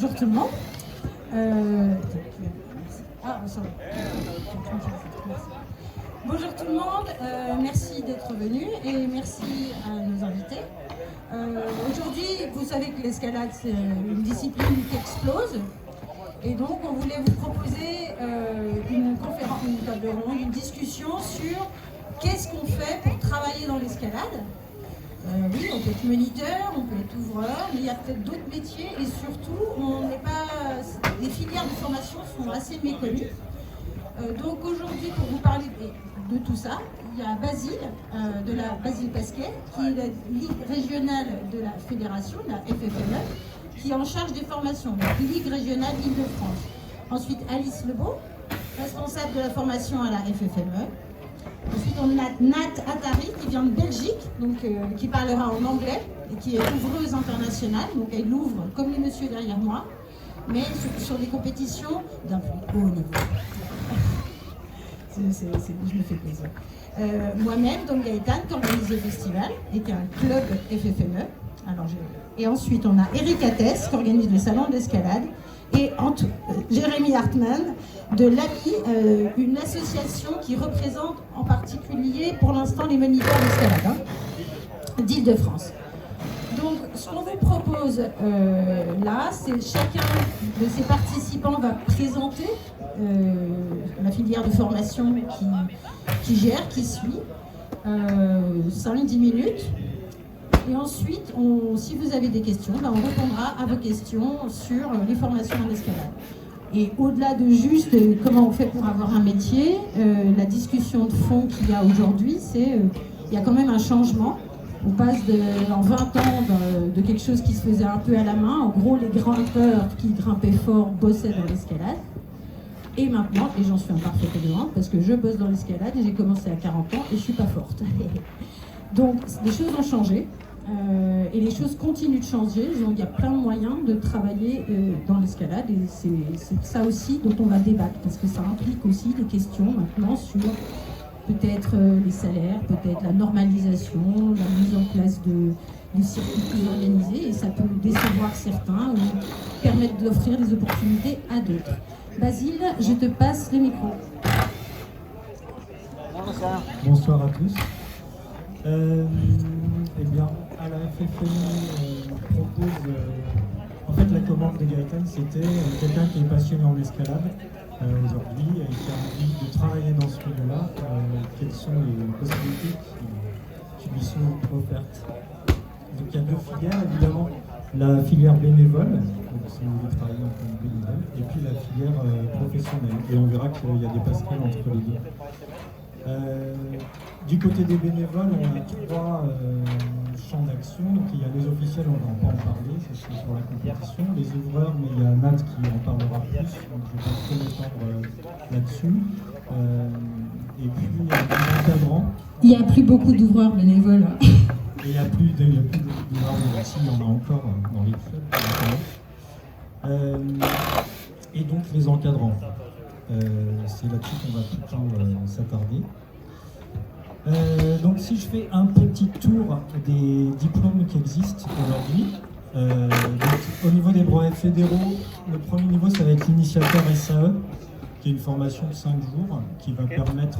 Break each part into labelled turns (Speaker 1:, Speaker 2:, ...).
Speaker 1: bonjour tout le monde. Bonjour tout le monde, merci d'être venus et merci à nos invités. Aujourd'hui, vous savez que l'escalade, c'est une discipline qui explose. Et donc, on voulait vous proposer une conférence, une table ronde, une discussion sur qu'est-ce qu'on fait pour travailler dans l'escalade. Oui, on peut être moniteur, on peut être ouvreur, mais il y a peut-être d'autres métiers et surtout, les filières de formation sont assez méconnues. Donc aujourd'hui, pour vous parler de tout ça, il y a Basile, Basile Pasquet, qui est la ligue régionale de la fédération, la FFME, qui est en charge des formations, donc Ligue régionale Île-de-France. Ensuite, Alice Lebeau, responsable de la formation à la FFME. Ensuite, on a Nat Attari, qui vient de Belgique, donc, qui parlera en anglais, et qui est ouvreuse internationale, donc elle ouvre, comme les messieurs derrière moi, mais sur des compétitions d'un plus haut niveau. Je me fais plaisir. Moi-même, donc Gaëtan, qui organise le festival, et qui est un club FFME. Et ensuite, on a Eric Attès, qui organise le salon d'escalade, et Jérémy Hartmann, de l'AMI, une association qui représente en particulier, pour l'instant, les moniteurs d'escalade d'Île-de-France. Donc, ce qu'on vous propose là, c'est chacun de ces participants va présenter la filière de formation qui gère, qui suit, 5-10 minutes. Et ensuite, si vous avez des questions, on répondra à vos questions sur les formations en escalade. Et au-delà de juste comment on fait pour avoir un métier, la discussion de fond qu'il y a aujourd'hui, c'est il y a quand même un changement. On passe en 20 ans de quelque chose qui se faisait un peu à la main. En gros, les grimpeurs qui grimpaient fort bossaient dans l'escalade. Et maintenant, et j'en suis un parfait exemple, parce que je bosse dans l'escalade et j'ai commencé à 40 ans et je ne suis pas forte. Donc, les choses ont changé. Et les choses continuent de changer, donc il y a plein de moyens de travailler dans l'escalade et c'est ça aussi dont on va débattre parce que ça implique aussi des questions maintenant sur peut-être les salaires, peut-être la normalisation, la mise en place de circuits plus organisés et ça peut décevoir certains ou permettre d'offrir des opportunités à d'autres. Basile, je te passe le micro.
Speaker 2: Bonsoir à tous. Eh bien, à la FFME, on propose... en fait, la commande de Gaëtan, c'était quelqu'un qui est passionné en escalade aujourd'hui et qui a envie de travailler dans ce milieu-là. Quelles sont les possibilités qui lui sont offertes? Donc, il y a deux filières, évidemment. La filière bénévole, donc si vous voulez travailler en tant que bénévole, et puis la filière professionnelle. Et on verra qu'il y a des passerelles entre les deux. Du côté des bénévoles, on a trois champs d'action. Donc il y a les officiels, on va pas en parler, c'est sur la compétition. Les ouvreurs, mais il y a Nat qui en parlera plus, donc je vais pas trop m'étendre là-dessus. Et puis il y a les encadrants.
Speaker 1: Il n'y a plus beaucoup d'ouvreurs bénévoles.
Speaker 2: Et il n'y a plus beaucoup d'ouvreurs, mais aussi il y en a encore dans les clubs. Et donc les encadrants. C'est là-dessus qu'on va plutôt s'attarder. Donc si je fais un petit tour des diplômes qui existent aujourd'hui, au niveau des brevets fédéraux, le premier niveau ça va être l'initiateur SAE, qui est une formation de 5 jours qui va permettre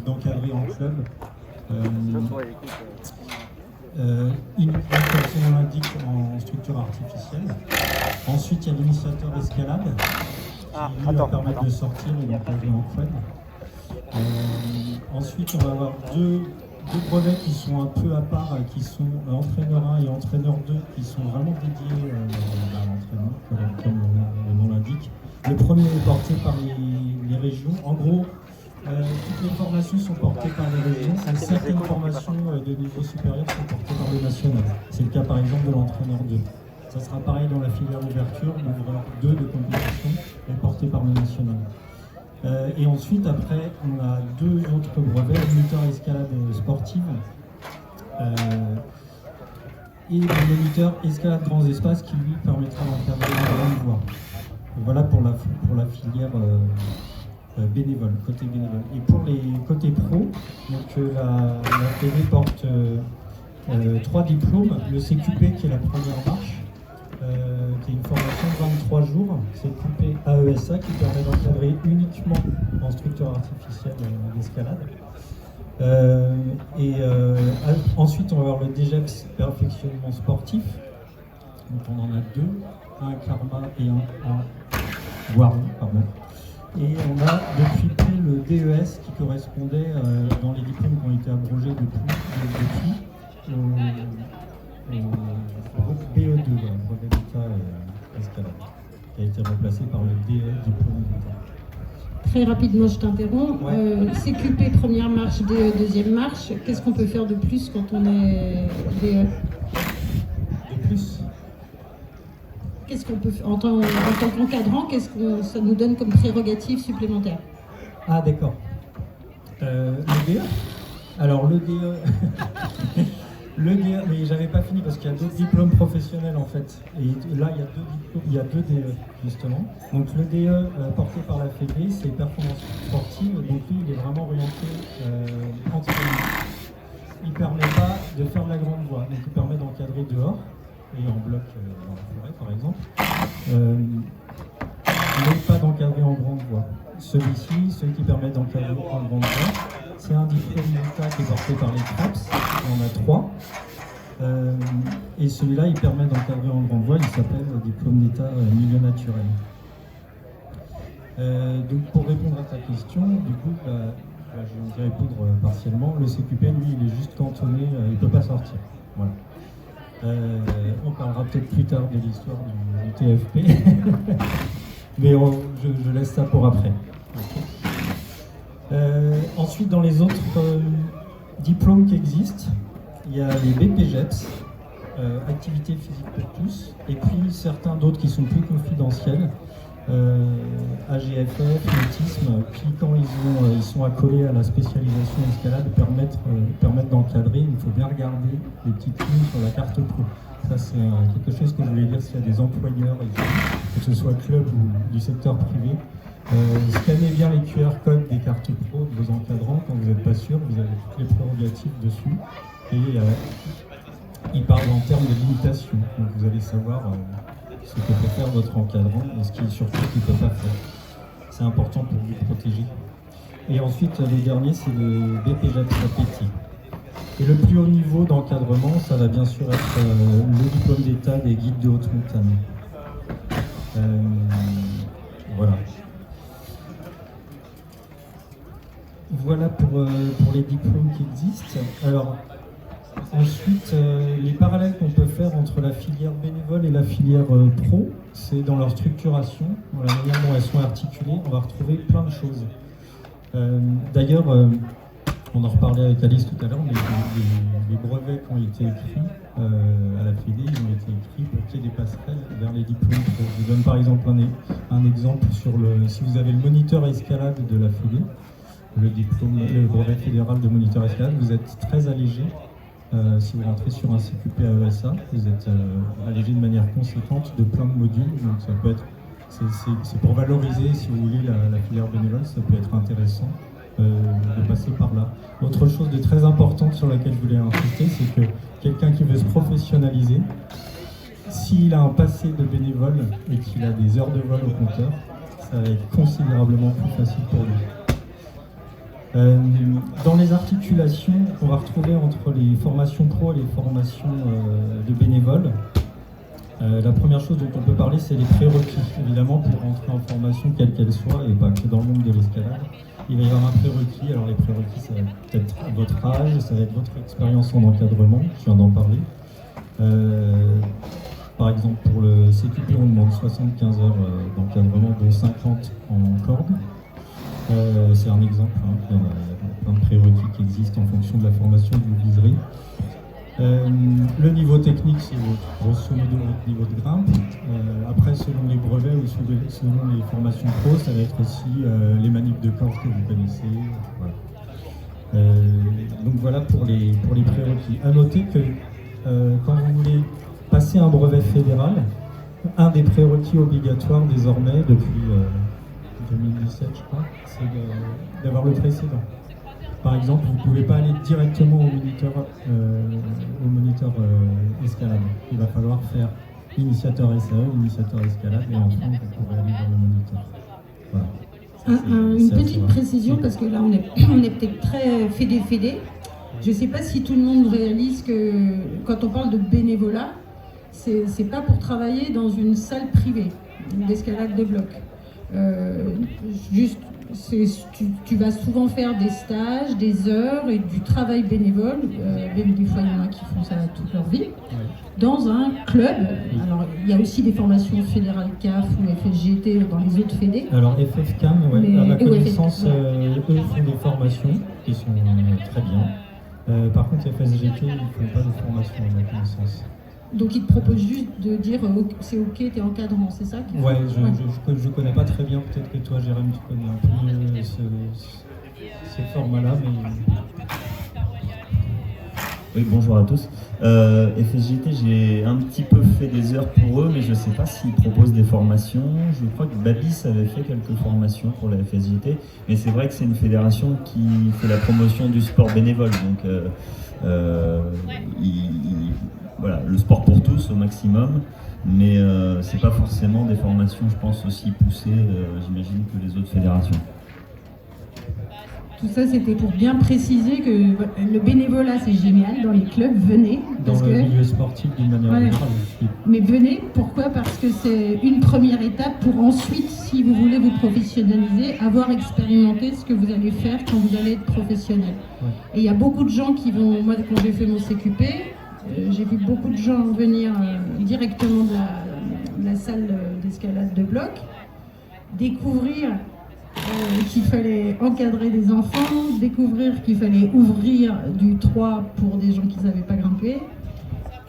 Speaker 2: d'encadrer en club. Comme son nom l'indique, en structure artificielle. Ensuite il y a l'initiateur escalade, qui lui va permettre de sortir et d'encadrer en club. Ensuite, on va avoir deux brevets qui sont un peu à part, qui sont entraîneur 1 et entraîneur 2, qui sont vraiment dédiés à l'entraînement, comme le nom l'indique. Le premier est porté par les régions. En gros, toutes les formations sont portées par les régions, et certaines formations de niveau supérieur sont portées par le national. C'est le cas par exemple de l'entraîneur 2. Ça sera pareil dans la filière d'ouverture, l'ouvreur 2 de compétition est porté par le national. Et ensuite, après, on a deux autres brevets, le moniteur escalade sportive et le moniteur escalade grands espaces qui lui permettra d'encadrer la grande voie. Voilà pour la filière bénévole, côté bénévole. Et pour les côtés pro, donc la TV porte 3 diplômes, le CQP qui est la première marche, qui est une formation de 23 jours, CQP AESA, qui permet d'encadrer uniquement en structure artificielle d'escalade. Ensuite, on va avoir le DGEPS perfectionnement sportif. Donc on en a deux, un Karma et un à Guarny, pardon. Et on a depuis peu le DES qui correspondait dans les diplômes qui ont été abrogés depuis au groupe BE2, brevet d'État escalade, qui a été remplacé par le DE, diplôme d'État.
Speaker 1: Très rapidement, je t'interromps.
Speaker 2: Ouais.
Speaker 1: CQP première marche, DE deuxième marche. Qu'est-ce qu'on peut faire de plus quand on est DE?
Speaker 2: De plus?
Speaker 1: Qu'est-ce qu'on peut faire en tant qu'encadrant? Qu'est-ce que ça nous donne comme prérogative supplémentaire?
Speaker 2: Ah d'accord. Le DE? Alors le DE, le DE, mais j'avais pas fini parce qu'il y a d'autres diplômes professionnels en fait. Et là il y a deux DE justement. Donc le DE porté par la Fédé, c'est performance sportive. Donc lui il est vraiment orienté entraînement. Il permet pas de faire de la grande voie. Donc il permet d'encadrer dehors et en bloc dans la forêt par exemple. Mais pas d'encadrer en grande voie. Celui-ci, celui qui permet d'encadrer en grande voie, c'est un diplôme d'État qui est porté par les CRAPS, on en a 3. Et celui-là, il permet d'encadrer en grande voie, il s'appelle diplôme d'État milieu naturel. Donc pour répondre à ta question, du coup, je vais répondre partiellement. Le CQP, lui, il est juste cantonné, il ne peut pas sortir. Voilà. On parlera peut-être plus tard de l'histoire du TFP, mais je laisse ça pour après. Okay. Ensuite, dans les autres diplômes qui existent, il y a les BPGEPS, activité physique pour tous, et puis certains d'autres qui sont plus confidentiels, AGFF, nautisme, qui quand ils sont accolés à la spécialisation escalade permettent d'encadrer. Il faut bien regarder les petites lignes sur la carte pro. Ça c'est quelque chose que je voulais dire s'il y a des employeurs, que ce soit club ou du secteur privé. Scannez bien les QR codes des cartes pro de vos encadrants quand vous n'êtes pas sûr, vous avez toutes les prérogatives dessus. Et ils parlent en termes de limitation, donc vous allez savoir ce que peut faire votre encadrant et surtout ce qu'il ne peut pas faire. C'est important pour vous protéger. Et ensuite, le dernier, c'est le BPGEPS APT. Et le plus haut niveau d'encadrement, ça va bien sûr être le diplôme d'État des guides de haute montagne. Voilà. Voilà pour les diplômes qui existent. Alors, ensuite, les parallèles qu'on peut faire entre la filière bénévole et la filière pro, c'est dans leur structuration, dans la manière dont elles sont articulées, on va retrouver plein de choses. D'ailleurs, on en reparlait avec Alice tout à l'heure, mais les brevets qui ont été écrits à la Fédé, ils ont été écrits pour qu'il y ait des passerelles vers les diplômes. Je vous donne par exemple un exemple sur si vous avez le moniteur escalade de la Fédé, le brevet fédéral de moniteur escalade, vous êtes très allégé. Si vous rentrez sur un CQP AESA, vous êtes allégé de manière conséquente de plein de modules. Donc ça peut être, c'est pour valoriser, si vous voulez, la filière bénévole, ça peut être intéressant de passer par là. Autre chose de très importante sur laquelle je voulais insister, c'est que quelqu'un qui veut se professionnaliser, s'il a un passé de bénévole et qu'il a des heures de vol au compteur, ça va être considérablement plus facile pour lui. Dans les articulations qu'on va retrouver entre les formations pro et les formations de bénévoles, la première chose dont on peut parler, c'est les prérequis. Évidemment, pour rentrer en formation, quelle qu'elle soit, et pas que dans le monde de l'escalade, il va y avoir un prérequis. Alors les prérequis, ça va être votre âge, ça va être votre expérience en encadrement, je viens d'en parler. Par exemple, pour le CQP, on demande 75 heures d'encadrement, dont 50 en corde. C'est un exemple, hein. Il y a plein de prérequis qui existent en fonction de la formation que vous viserez. Le niveau technique, c'est grosso modo votre niveau de grimpe. Après, selon les brevets ou selon les formations pro, ça va être aussi les manips de corde que vous connaissez. Voilà. Donc voilà pour les prérequis. À noter que quand vous voulez passer un brevet fédéral, un des prérequis obligatoires désormais depuis 2017, je crois, c'est d'avoir le précédent. Par exemple, vous ne pouvez pas aller directement au moniteur escalade. Il va falloir faire initiateur SAE, initiateur escalade, et enfin vous pourrez aller dans le moniteur. Voilà.
Speaker 1: Une petite précision, parce que là on est peut-être très fédé. Je ne sais pas si tout le monde réalise que quand on parle de bénévolat, c'est pas pour travailler dans une salle privée d'escalade de bloc. Juste, tu vas souvent faire des stages, des heures et du travail bénévole, même des fois il y en a qui font ça toute leur vie, dans un club. Alors il y a aussi des formations fédérales CAF ou FSGT dans les autres fédés.
Speaker 2: Alors FFCAM, à ma connaissance, eux font des formations qui sont très bien. Par contre FSGT, ils ne font pas de formation à ma connaissance.
Speaker 1: Donc ils te proposent juste de dire c'est ok, t'es encadrant, c'est ça
Speaker 2: Ouais, je connais pas très bien, peut-être que toi Jérôme tu connais un peu mieux ces formats-là, mais...
Speaker 3: Oui, bonjour à tous. FSJT, j'ai un petit peu fait des heures pour eux, mais je ne sais pas s'ils proposent des formations. Je crois que Babis avait fait quelques formations pour la FSJT, mais c'est vrai que c'est une fédération qui fait la promotion du sport bénévole, donc voilà, le sport pour tous au maximum, mais c'est pas forcément des formations, je pense, aussi poussées, j'imagine, que les autres fédérations.
Speaker 1: Tout ça, c'était pour bien préciser que le bénévolat, c'est génial. Dans les clubs, venez.
Speaker 2: Dans le milieu sportif, d'une manière générale.
Speaker 1: Mais venez, pourquoi? Parce que c'est une première étape pour ensuite, si vous voulez vous professionnaliser, avoir expérimenté ce que vous allez faire quand vous allez être professionnel. Ouais. Et il y a beaucoup de gens qui vont... Moi, quand j'ai fait mon CQP, j'ai vu beaucoup de gens venir directement de la salle d'escalade de bloc, découvrir qu'il fallait encadrer des enfants, découvrir qu'il fallait ouvrir du 3 pour des gens qui ne savaient pas grimper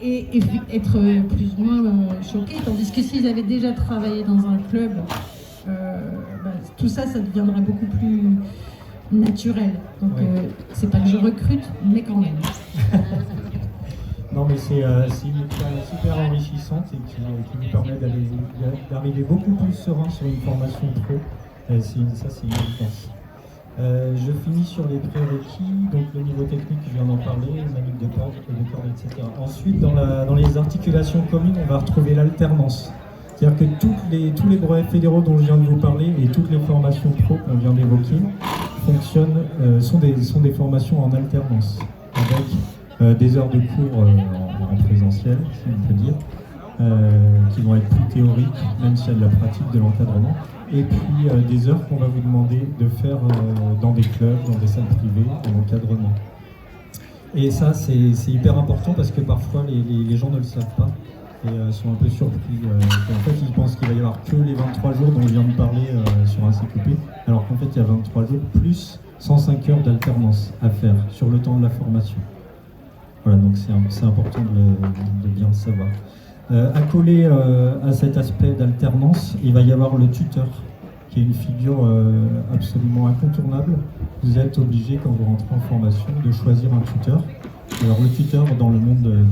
Speaker 1: et être plus ou moins choqués, tandis que s'ils avaient déjà travaillé dans un club, tout ça, ça deviendrait beaucoup plus naturel. Donc c'est pas que je recrute, mais quand même.
Speaker 2: Non, mais c'est une expérience super enrichissante et qui nous permet d'arriver beaucoup plus serein sur une formation pro. Ça, c'est une évidence. Je finis sur les prérequis, donc le niveau technique, je viens d'en parler, les manips de cordes, etc. Ensuite, dans les articulations communes, on va retrouver l'alternance. C'est-à-dire que tous les brevets fédéraux dont je viens de vous parler et toutes les formations pro qu'on vient d'évoquer sont des formations en alternance, avec des heures de cours en présentiel, si on peut dire, qui vont être plus théoriques, même s'il y a de la pratique de l'encadrement. Et puis des heures qu'on va vous demander de faire dans des clubs, dans des salles privées, en encadrement. Et ça, c'est hyper important parce que parfois les gens ne le savent pas et sont un peu surpris. En fait, ils pensent qu'il va y avoir que les 23 jours dont je viens de parler sur un CQP, alors qu'en fait, il y a 23 jours plus 105 heures d'alternance à faire sur le temps de la formation. Voilà, donc c'est important de bien le savoir. Accolé à cet aspect d'alternance, il va y avoir le tuteur, qui est une figure absolument incontournable. Vous êtes obligé, quand vous rentrez en formation, de choisir un tuteur. Alors le tuteur, dans le monde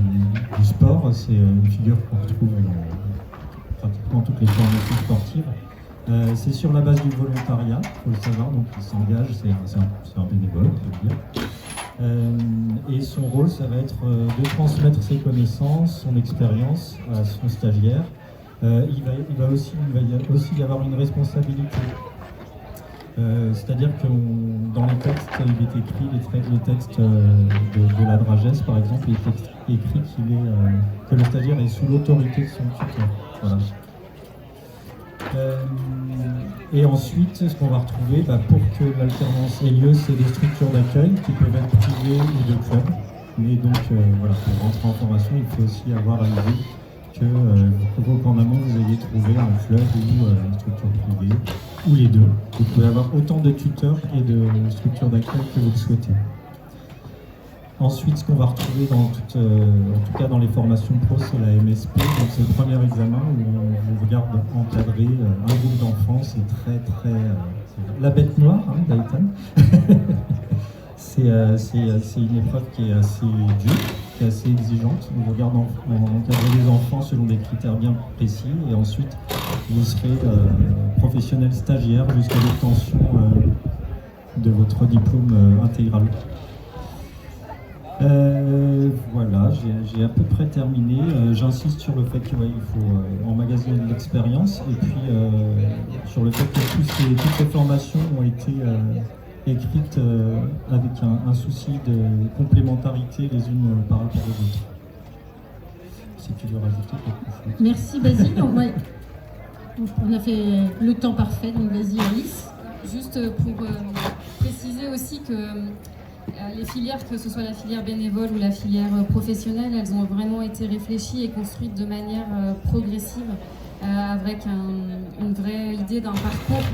Speaker 2: du sport, c'est une figure qu'on retrouve dans pratiquement toutes les formations sportives. C'est sur la base du volontariat, il faut le savoir, donc il s'engage, c'est un bénévole, on peut dire. Et son rôle, ça va être de transmettre ses connaissances, son expérience à son stagiaire. Il va aussi y avoir une responsabilité. C'est-à-dire que dans les textes, il est écrit, les textes de la Dragesse, par exemple, il est écrit que le stagiaire est sous l'autorité de son tuteur. Voilà. Et ensuite, ce qu'on va retrouver, pour que l'alternance ait lieu, c'est des structures d'accueil qui peuvent être privées ou de clubs. Mais donc, voilà, pour rentrer en formation, il faut aussi avoir à l'idée qu'en amont, vous ayez trouvé un club ou une structure privée, ou les deux. Vous pouvez avoir autant de tuteurs et de structures d'accueil que vous le souhaitez. Ensuite, ce qu'on va retrouver en tout cas dans les formations pro, c'est la MSP. Donc c'est le premier examen où on vous regarde encadrer un groupe d'enfants. C'est très la bête noire, hein, Gaëtan. C'est une épreuve qui est assez dure, qui est assez exigeante. On vous regarde encadrer des enfants selon des critères bien précis. Et ensuite, vous serez professionnel stagiaire jusqu'à l'obtention de votre diplôme intégral. Voilà, Voilà, j'ai à peu près terminé. J'insiste sur le fait qu'il faut emmagasiner de l'expérience et puis sur le fait que toutes les formations ont été écrites avec un souci de complémentarité les unes par rapport aux autres. Si tu veux rajouter quelque chose.
Speaker 1: Merci Basile. On a fait le temps parfait, donc vas-y Alice.
Speaker 4: Juste pour préciser aussi que les filières, que ce soit la filière bénévole ou la filière professionnelle, elles ont vraiment été réfléchies et construites de manière progressive, avec une vraie idée d'un parcours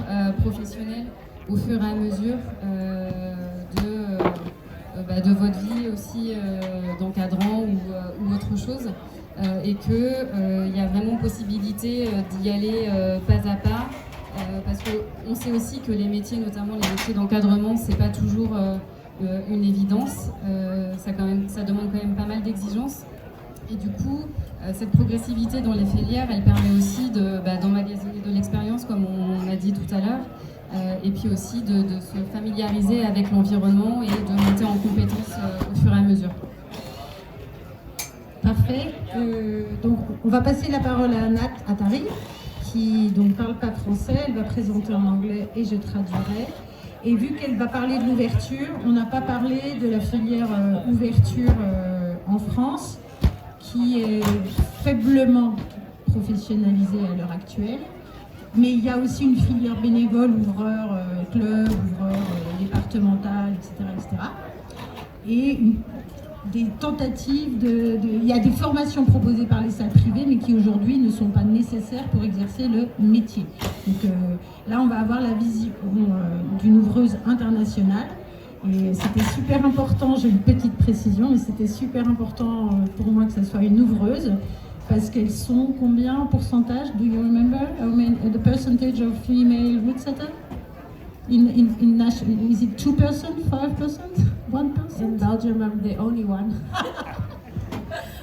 Speaker 4: professionnel au fur et à mesure de votre vie aussi d'encadrant ou autre chose. Et qu'il y a vraiment possibilité d'y aller pas à pas, parce qu'on sait aussi que les métiers, notamment les métiers d'encadrement, c'est pas toujours une évidence, ça demande quand même pas mal d'exigences. Et du coup, cette progressivité dans les filières, elle permet aussi d'emmagasiner de l'expérience, comme on a dit tout à l'heure, et puis aussi de se familiariser avec l'environnement et de monter en compétences au fur et à mesure.
Speaker 1: Parfait. Donc, on va passer la parole à Nat Attari, qui ne parle pas français. Elle va présenter en anglais et je traduirai. Et vu qu'elle va parler de l'ouverture, on n'a pas parlé de la filière ouverture en France, qui est faiblement professionnalisée à l'heure actuelle. Mais il y a aussi une filière bénévole, ouvreur, club, ouvreur départemental, etc. Et des tentatives il y a des formations proposées par les salles privées, mais qui aujourd'hui ne sont pas nécessaires pour exercer le métier. Donc là, on va avoir la vision d'une ouvreuse internationale. Et c'était super important, j'ai une petite précision, mais c'était super important pour moi que ce soit une ouvreuse, parce qu'elles sont combien en pourcentage? Do you remember? The percentage of female woodsetter? Is it 2%, 5%, 1%?
Speaker 4: In Belgium, I'm the only one.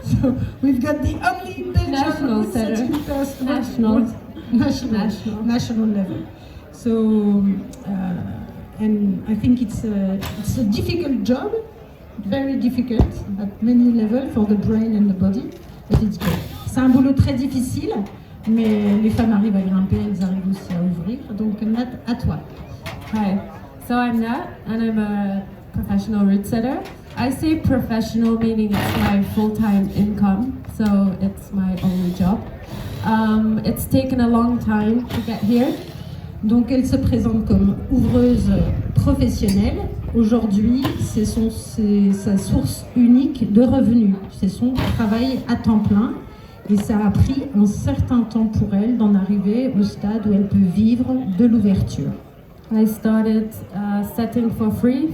Speaker 1: So we've got the only
Speaker 4: National
Speaker 1: Belgian
Speaker 4: setter.
Speaker 1: National level. So, and I think it's a difficult job, very difficult at many levels for the brain and the body, but it's good. C'est un boulot très difficile, mais les femmes arrivent à grimper, elles arrivent aussi à ouvrir. Donc Nat, à toi.
Speaker 4: Hi, so I'm Nat, and I'm a professional root setter. I say professional meaning it's my full-time income, so it's my only job. It's taken a long time to get here.
Speaker 1: Donc elle se présente comme ouvreuse professionnelle. Aujourd'hui, c'est sa source unique de revenus. C'est son travail à temps plein. Et ça a pris un certain temps pour elle d'en arriver au stade où elle peut vivre de l'ouverture.
Speaker 4: I started setting for free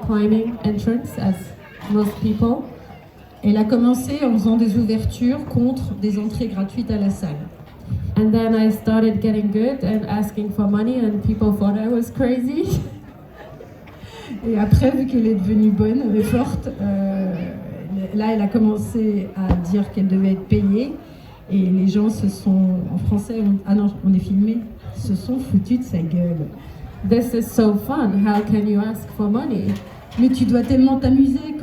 Speaker 4: climbing entrance, as most people.
Speaker 1: Elle a commencé en faisant des ouvertures contre des entrées gratuites à la salle.
Speaker 4: And then I started getting good and asking for money, and people thought I was crazy.
Speaker 1: Et après, vu qu'elle est devenue bonne et forte, là, elle a commencé à dire qu'elle devait être payée. Et les gens se sont, en français, on est filmé, se sont foutus de sa gueule.
Speaker 4: This is so fun, how can you ask for money?
Speaker 1: Mais tu dois tellement t'amuser,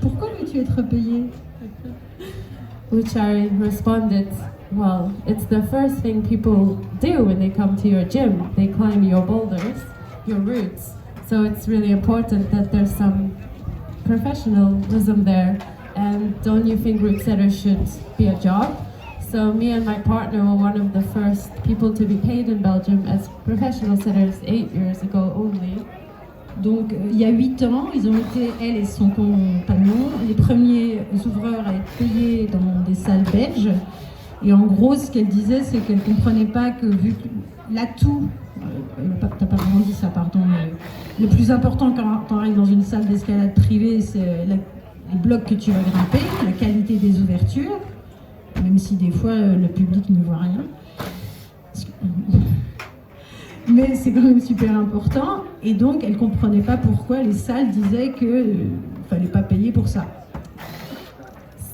Speaker 1: pourquoi veux-tu être payée?
Speaker 4: Which I responded, well, it's the first thing people do when they come to your gym. They climb your boulders, your roots. So it's really important that there's some professionalism there. And don't you think root setter should be a job? So me and my partner were one of the first people to be paid in Belgium as professional setters 8 years ago only.
Speaker 1: Donc il y a 8 ans, ils ont été, elle et son compagnon, les premiers ouvreurs à être payés dans des salles belges. Et en gros, ce qu'elle disait, c'est qu'elle ne comprenait pas que vu que l'atout, t'as pas vraiment dit ça, pardon, mais le plus important quand tu arrives dans une salle d'escalade privée, c'est les blocs que tu vas grimper, la qualité des ouvertures, même si des fois le public ne voit rien. Mais c'est quand même super important. Et donc, elle ne comprenait pas pourquoi les salles disaient qu'il ne fallait pas payer pour ça.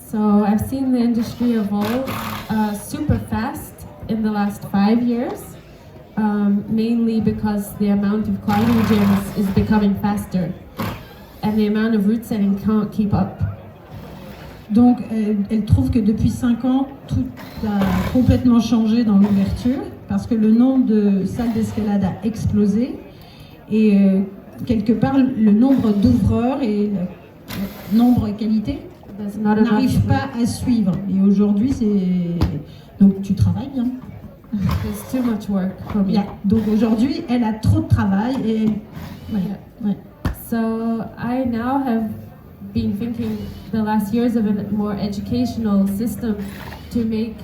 Speaker 4: So I've seen the industry evolve super fast in the last 5 years, mainly because the amount of climbing gyms is becoming faster, and the amount of root setting can't keep up.
Speaker 1: Donc, elle trouve que depuis 5 ans, tout a complètement changé dans l'ouverture parce que le nombre de salles d'escalade a explosé et quelque part, le nombre d'ouvreurs et le nombre et qualité n'arrivent pas à suivre. Et aujourd'hui, donc tu travailles bien.
Speaker 4: There's too much work for me.
Speaker 1: Yeah. Donc aujourd'hui, elle a trop de travail et ouais.
Speaker 4: So I now have been thinking the last years of a more educational system to make,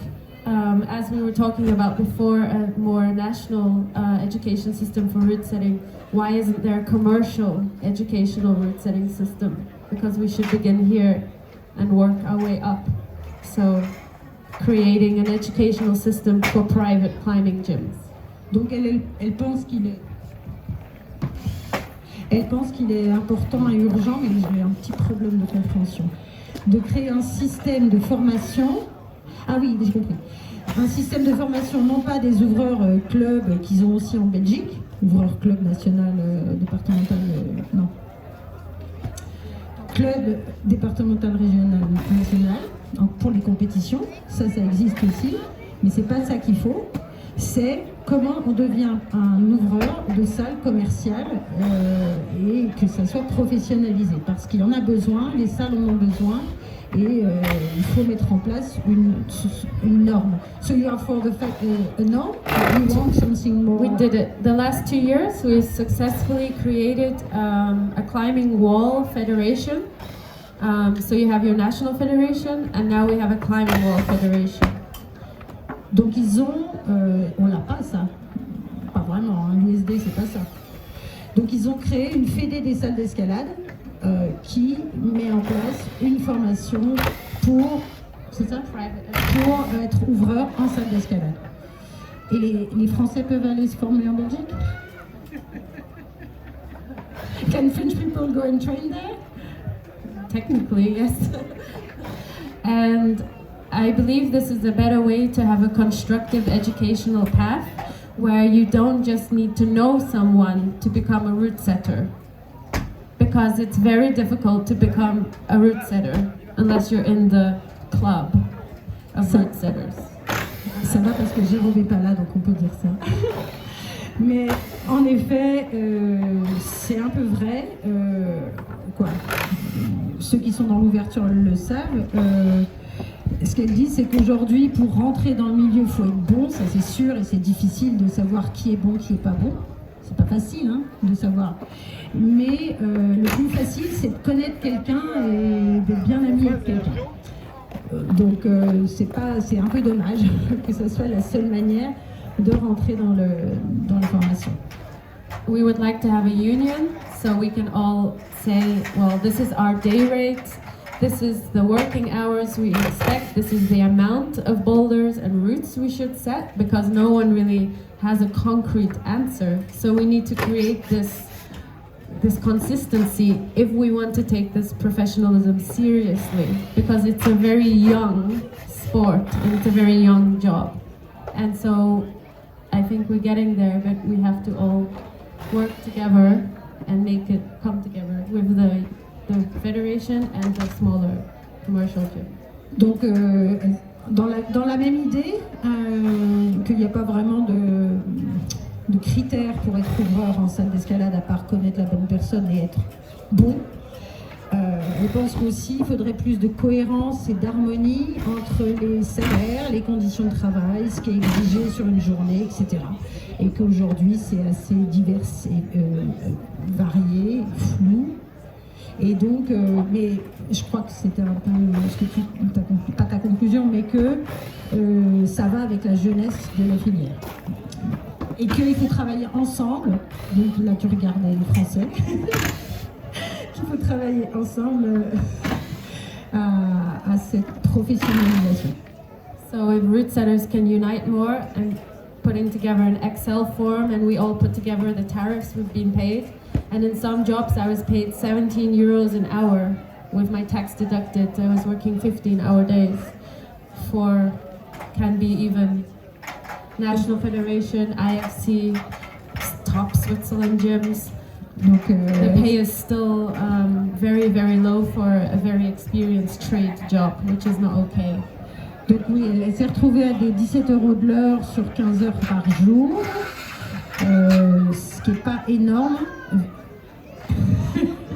Speaker 4: as we were talking about before, a more national education system for route setting. Why isn't there a commercial educational route setting system? Because we should begin here and work our way up. So creating an educational system for private climbing gyms.
Speaker 1: Donc elle pense qu'il est important et urgent, mais j'ai un petit problème de compréhension, de créer un système de formation. Ah oui, j'ai compris. Un système de formation, non pas des ouvreurs clubs qu'ils ont aussi en Belgique, ouvreurs club national, départemental, non. Club départemental, régional, national, pour les compétitions, ça existe aussi, mais c'est pas ça qu'il faut. C'est comment on devient un ouvreur de salle commerciale et que ça soit professionnalisé, parce qu'il en a besoin, les salles en ont besoin, et il faut mettre en place une norme. So you are for a norm, you want something more.
Speaker 4: We did it. The last 2 years, we successfully created a climbing wall federation. So you have your national federation, and now we have a climbing wall federation.
Speaker 1: Donc ils ont, on l'a pas ça, pas vraiment, hein, l'USD c'est pas ça. Donc ils ont créé une fédé des salles d'escalade qui met en place une formation pour, c'est ça, pour être ouvreur en salle d'escalade. Et les Français peuvent aller se former en Belgique? Can French people go and train there?
Speaker 4: Technically, yes. And I believe this is a better way to have a constructive educational path where you don't just need to know someone to become a route setter, because it's very difficult to become a route setter unless you're in the club of route setters.
Speaker 1: Ça va parce que Jérôme n'est pas là, donc on peut dire ça. Mais en effet, c'est un peu vrai. Quoi. Ceux qui sont dans l'ouverture le savent. Ce qu'elle dit, c'est qu'aujourd'hui, pour rentrer dans le milieu, il faut être bon, ça c'est sûr, et c'est difficile de savoir qui est bon, qui est pas bon. C'est pas facile hein, de savoir. Mais le plus facile, c'est de connaître quelqu'un et d'être bien ami avec quelqu'un. Donc c'est un peu dommage que ce soit la seule manière de rentrer dans la formation.
Speaker 4: We would like to have a union so we can all say, well, this is our day rate. This is the working hours we expect. This is the amount of boulders and routes we should set, because no one really has a concrete answer. So we need to create this consistency if we want to take this professionalism seriously, because it's a very young sport and it's a very young job. And so I think we're getting there, but we have to all work together and make it come together with the federation and the smaller commercial gym.
Speaker 1: Donc, dans la même idée, qu'il n'y a pas vraiment de critères pour être ouvreur en salle d'escalade à part connaître la bonne personne et être bon, je pense qu'aussi il faudrait plus de cohérence et d'harmonie entre les salaires, les conditions de travail, ce qui est exigé sur une journée, etc. Et qu'aujourd'hui c'est assez divers et varié, flou. Et donc, mais je crois que c'était un peu ce que pas ta conclusion, mais que ça va avec la jeunesse de la filière. Et qu'il faut travailler ensemble, donc là tu regardais les Français, qu'il faut travailler ensemble à cette professionnalisation.
Speaker 4: So if route setters can unite more and putting together an Excel form, and we all put together the tariffs we've been paid. And in some jobs I was paid 17 euros an hour with my tax deducted. I was working 15-hour days for, can be even National Federation, IFC, top Switzerland gyms.
Speaker 1: Donc,
Speaker 5: The pay is still very, very low for a very experienced trade job, which is not okay.
Speaker 1: donc oui, elle s'est retrouvée à des 17 € de l'heure sur 15 heures par jour, ce qui n'est pas énorme.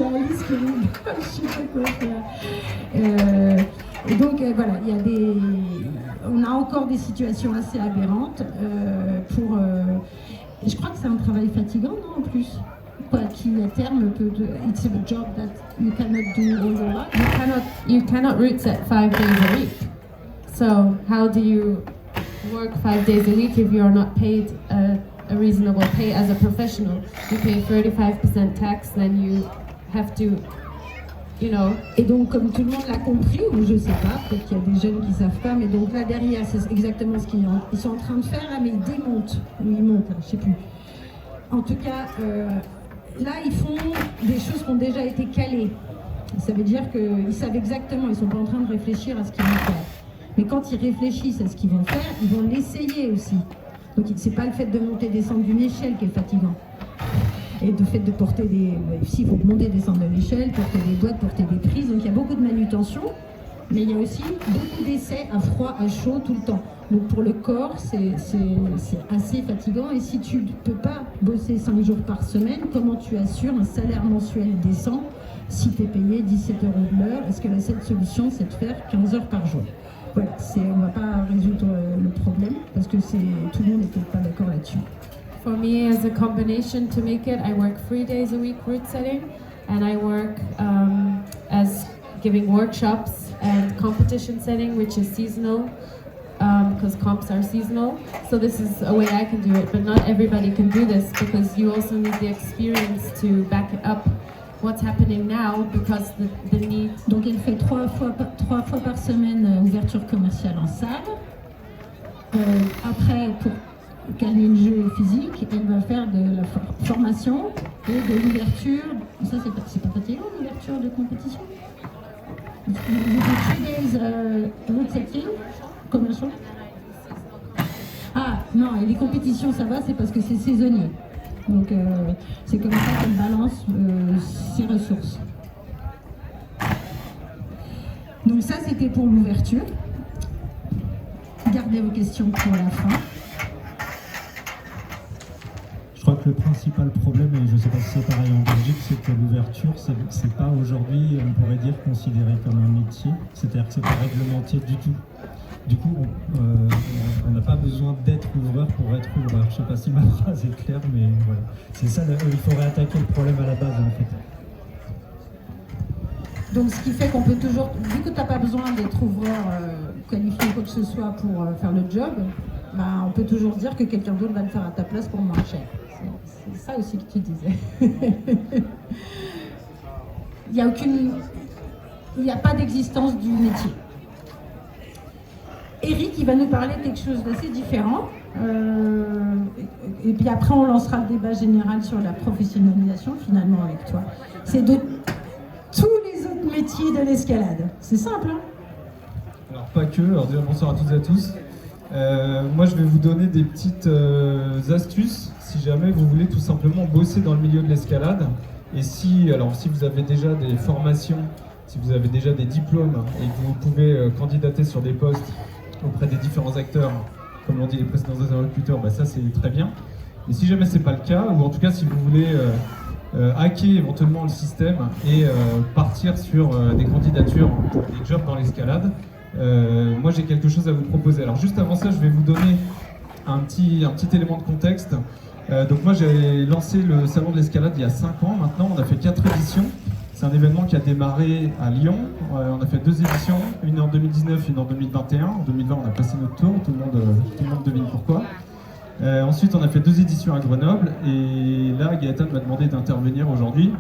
Speaker 1: Alice qui rigole, je sais pas quoi faire. Et donc voilà, on a encore des situations assez aberrantes je crois que c'est un travail fatigant, non, en plus, quoi, qui à terme peut. It's a job that you cannot do all your life.
Speaker 5: You cannot route set 5 days a week. So how do you work 5 days a week if you are not paid a reasonable pay as a professional? You pay 35% tax, then you have to, you know.
Speaker 1: Et donc, comme tout le monde l'a compris, ou je sais pas, peut-être qu'il y a des jeunes qui savent pas, mais donc là derrière, c'est exactement ce qu'ils sont en train de faire, là, mais ils démontent, ou ils montent, là, je sais plus. En tout cas, là, ils font des choses qui ont déjà été calées. Ça veut dire qu'ils savent exactement, ils sont pas en train de réfléchir à ce qu'ils vont faire. Mais quand ils réfléchissent à ce qu'ils vont faire, ils vont l'essayer aussi. Donc, c'est pas le fait de monter et descendre d'une échelle qui est fatigant. Et le fait de porter s'il faut monter et descendre de l'échelle, porter des boîtes, porter des prises, donc il y a beaucoup de manutention, mais il y a aussi beaucoup d'essais à froid, à chaud, tout le temps. Donc pour le corps, c'est assez fatigant, et si tu ne peux pas bosser 5 jours par semaine, comment tu assures un salaire mensuel décent si tu es payé 17 € de l'heure? Est-ce que la seule solution, c'est de faire 15 heures par jour? Voilà, on ne va pas résoudre le problème, parce que tout le monde n'est peut-être pas d'accord là-dessus.
Speaker 5: For me, as a combination to make it, I work 3 days a week route setting, and I work as giving workshops and competition setting, which is seasonal, because comps are seasonal. So this is a way I can do it, but not everybody can do this, because you also need the experience to back it up what's happening now, because the need.
Speaker 1: Donc elle fait 3 fois par semaine ouverture commerciale en salle. Après, pour calmer le jeu physique, elle va faire de la formation et de l'ouverture. Ça, c'est pas fatigant, l'ouverture de compétition. You do 3 days route setting, commercial. Ah non, et les compétitions, ça va, c'est parce que c'est saisonnier. Donc c'est comme ça qu'elle balance ses ressources. Donc ça, c'était pour l'ouverture. Gardez vos questions pour la fin.
Speaker 2: Je crois que le principal problème, et je ne sais pas si c'est pareil en Belgique, c'est que l'ouverture, c'est pas aujourd'hui, on pourrait dire, considéré comme un métier. C'est-à-dire que c'est pas réglementé du tout. Du coup, on n'a pas besoin d'être ouvreur pour être ouvreur. Je ne sais pas si ma phrase est claire, mais voilà. C'est ça, il faudrait attaquer le problème à la base, en fait.
Speaker 1: Donc ce qui fait qu'on peut toujours, vu que tu n'as pas besoin d'être ouvreur qualifié quoi que ce soit pour faire le job, bah, on peut toujours dire que quelqu'un d'autre va le faire à ta place pour moins cher. C'est ça aussi que tu disais. Il n'y a pas d'existence du métier. Eric, il va nous parler de quelque chose d'assez différent. Et puis après, on lancera le débat général sur la professionnalisation, finalement, avec toi. C'est de tous les autres métiers de l'escalade. C'est simple, hein?
Speaker 6: Alors, pas que. Alors, déjà, bonsoir à toutes et à tous. Moi, je vais vous donner des petites astuces si jamais vous voulez tout simplement bosser dans le milieu de l'escalade. Et si vous avez déjà des formations, si vous avez déjà des diplômes et que vous pouvez candidater sur des postes auprès des différents acteurs, comme l'ont dit les précédents interlocuteurs, bah ça c'est très bien. Et si jamais c'est pas le cas, ou en tout cas si vous voulez hacker éventuellement le système et partir sur des candidatures pour des jobs dans l'escalade, moi j'ai quelque chose à vous proposer. Alors juste avant ça, je vais vous donner un petit élément de contexte. Donc moi j'ai lancé le salon de l'escalade il y a 5 ans maintenant, on a fait 4 éditions. C'est un événement qui a démarré à Lyon. On a fait 2 éditions, une en 2019, une en 2021. En 2020, on a passé notre tour, tout le monde devine pourquoi. Ensuite, on a fait 2 éditions à Grenoble. Et là, Gaëtan m'a demandé d'intervenir aujourd'hui,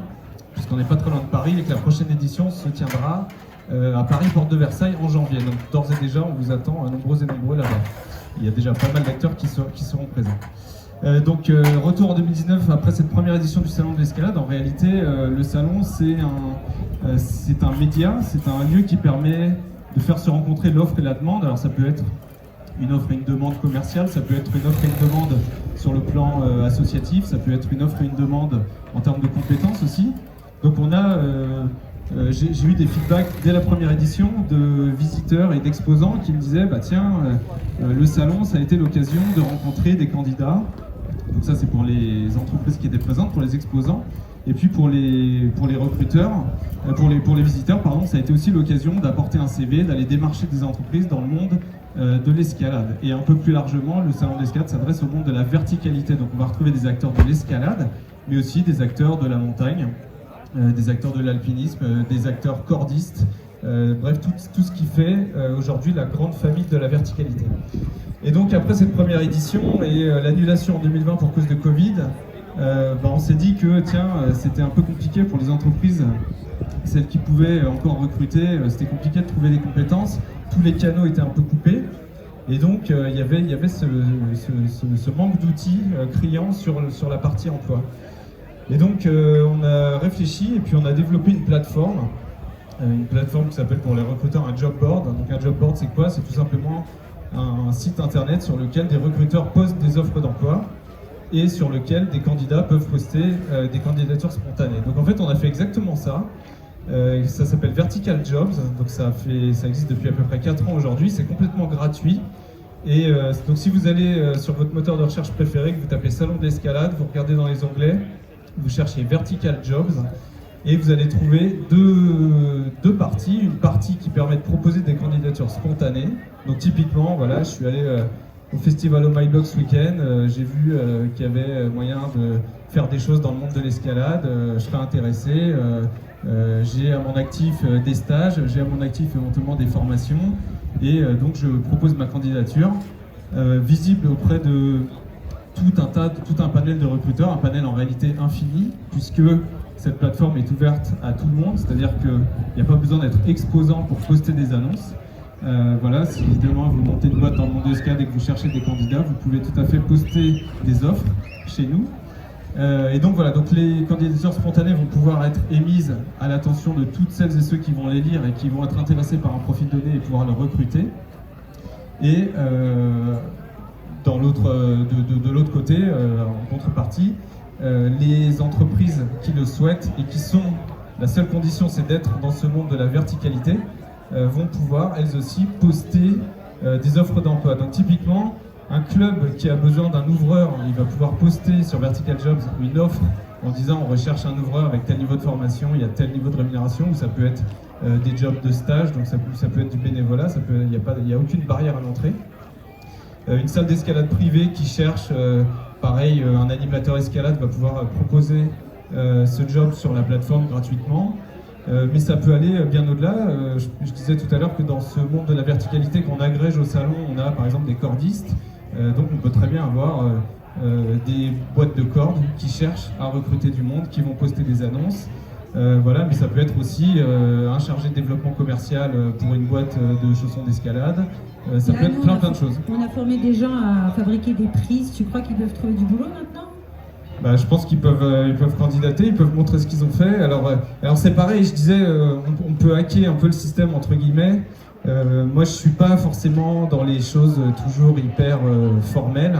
Speaker 6: puisqu'on n'est pas très loin de Paris, et que la prochaine édition se tiendra à Paris, porte de Versailles, en janvier. Donc d'ores et déjà, on vous attend nombreux et nombreux là-bas. Il y a déjà pas mal d'acteurs qui seront présents. Donc retour en 2019 après cette première édition du salon de l'escalade. En réalité le salon c'est un média, c'est un lieu qui permet de faire se rencontrer l'offre et la demande. Alors ça peut être une offre et une demande commerciale, ça peut être une offre et une demande sur le plan associatif, ça peut être une offre et une demande en termes de compétences aussi. Donc on a, j'ai eu des feedbacks dès la première édition de visiteurs et d'exposants qui me disaient bah tiens, le salon ça a été l'occasion de rencontrer des candidats. Donc ça c'est pour les entreprises qui étaient présentes, pour les exposants. Et puis pour les recruteurs, pour les visiteurs, pardon, ça a été aussi l'occasion d'apporter un CV, d'aller démarcher des entreprises dans le monde de l'escalade. Et un peu plus largement, le salon de l'escalade s'adresse au monde de la verticalité. Donc on va retrouver des acteurs de l'escalade, mais aussi des acteurs de la montagne, des acteurs de l'alpinisme, des acteurs cordistes, bref, tout ce qui fait aujourd'hui la grande famille de la verticalité. Et donc après cette première édition et l'annulation en 2020 pour cause de Covid, on s'est dit que tiens, c'était un peu compliqué pour les entreprises, celles qui pouvaient encore recruter, c'était compliqué de trouver des compétences, tous les canaux étaient un peu coupés, et donc il y avait ce manque d'outils criant sur la partie emploi. Et donc on a réfléchi et puis on a développé une plateforme qui s'appelle pour les recruteurs un job board. Donc un job board c'est quoi? C'est tout simplement un site internet sur lequel des recruteurs postent des offres d'emploi et sur lequel des candidats peuvent poster des candidatures spontanées. Donc en fait on a fait exactement ça. Ça s'appelle Vertical Jobs, donc ça existe depuis à peu près 4 ans aujourd'hui, c'est complètement gratuit. Et donc si vous allez sur votre moteur de recherche préféré, que vous tapez salon de l'escalade, vous regardez dans les onglets, vous cherchez Vertical Jobs et vous allez trouver deux parties. Une partie qui permet de proposer des candidatures spontanées. Donc typiquement, voilà, je suis allé au Festival Oh My Block ce week-end, j'ai vu qu'il y avait moyen de faire des choses dans le monde de l'escalade, je serais intéressé, j'ai à mon actif des stages, j'ai à mon actif éventuellement des formations, et donc je propose ma candidature, visible auprès de tout un panel de recruteurs, un panel en réalité infini, puisque cette plateforme est ouverte à tout le monde, c'est-à-dire qu'il n'y a pas besoin d'être exposant pour poster des annonces. Voilà, si demain vous montez une boîte dans le monde de l'escalade et que vous cherchez des candidats, vous pouvez tout à fait poster des offres chez nous. Et donc voilà, donc les candidatures spontanées vont pouvoir être émises à l'attention de toutes celles et ceux qui vont les lire et qui vont être intéressés par un profil donné et pouvoir le recruter. Et de l'autre côté, en contrepartie, les entreprises qui le souhaitent et qui sont, la seule condition c'est d'être dans ce monde de la verticalité, vont pouvoir elles aussi poster des offres d'emploi. Donc typiquement, un club qui a besoin d'un ouvreur, il va pouvoir poster sur Vertical Jobs une offre en disant on recherche un ouvreur avec tel niveau de formation, il y a tel niveau de rémunération, ou ça peut être des jobs de stage, donc ça peut être du bénévolat, il n'y a aucune barrière à l'entrée. Une salle d'escalade privée qui cherche, pareil, un animateur escalade va pouvoir proposer ce job sur la plateforme gratuitement. Mais ça peut aller bien au-delà. Je disais tout à l'heure que dans ce monde de la verticalité qu'on agrège au salon, on a par exemple des cordistes. Donc on peut très bien avoir des boîtes de cordes qui cherchent à recruter du monde, qui vont poster des annonces. Voilà, mais ça peut être aussi un chargé de développement commercial pour une boîte de chaussons d'escalade. Ça peut être plein de choses.
Speaker 1: On a formé des gens à fabriquer des prises. Tu crois qu'ils peuvent trouver du boulot maintenant?
Speaker 6: Bah, je pense qu'ils peuvent candidater, ils peuvent montrer ce qu'ils ont fait. Alors c'est pareil, je disais, on peut hacker un peu le système entre guillemets. Moi, je suis pas forcément dans les choses toujours hyper formelles.